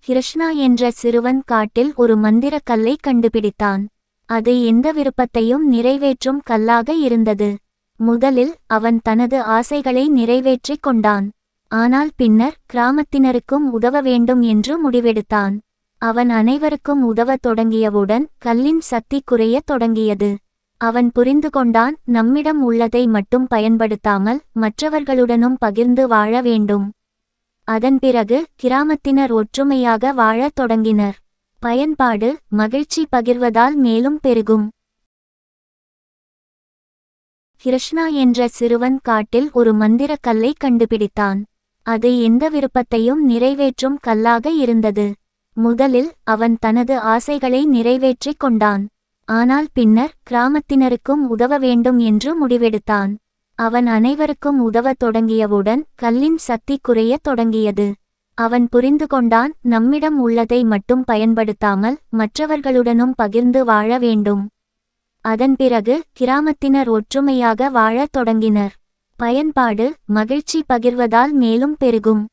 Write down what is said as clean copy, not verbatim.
கிருஷ்ணா என்ற சிறுவன் காட்டில் ஒரு மந்திரக் கல்லை கண்டுபிடித்தான். அது எந்த விருப்பத்தையும் நிறைவேற்றும் கல்லாக இருந்தது. முதலில் அவன் தனது ஆசைகளை நிறைவேற்றிக் கொண்டான். ஆனால் பின்னர் கிராமத்தினருக்கும் உதவ வேண்டும் என்று முடிவெடுத்தான். அவன் அனைவருக்கும் உதவத் தொடங்கியவுடன் கல்லின் சக்தி குறையத் தொடங்கியது. அவன் புரிந்து கொண்டான், நம்மிடம் உள்ளதை மட்டும் பயன்படுத்தாமல் மற்றவர்களுடனும் பகிர்ந்து வாழ வேண்டும். அதன் பிறகு கிராமத்தினர் ஒற்றுமையாக வாழத் தொடங்கினர். பயன்பாடு: மகிழ்ச்சி பகிர்வதால் மேலும் பெருகும். கிருஷ்ணா என்ற சிறுவன் காட்டில் ஒரு மந்திரக் கல்லை கண்டுபிடித்தான். அது எந்த விருப்பத்தையும் நிறைவேற்றும் கல்லாக இருந்தது. முதலில் அவன் தனது ஆசைகளை நிறைவேற்றிக் கொண்டான். ஆனால் பின்னர் கிராமத்தினருக்கும் உதவ வேண்டும் என்று முடிவெடுத்தான். அவன் அனைவருக்கும் உதவத் தொடங்கியவுடன் கல்லின் சக்தி குறையத் தொடங்கியது. அவன் புரிந்து கொண்டான், நம்மிடம் உள்ளதை மட்டும் பயன்படுத்தாமல் மற்றவர்களுடனும் பகிர்ந்து வாழ வேண்டும். அதன் பிறகு கிராமத்தினர் ஒற்றுமையாக வாழத் தொடங்கினர். பயன்பாடு: மகிழ்ச்சி பகிர்வதால் மேலும் பெருகும்.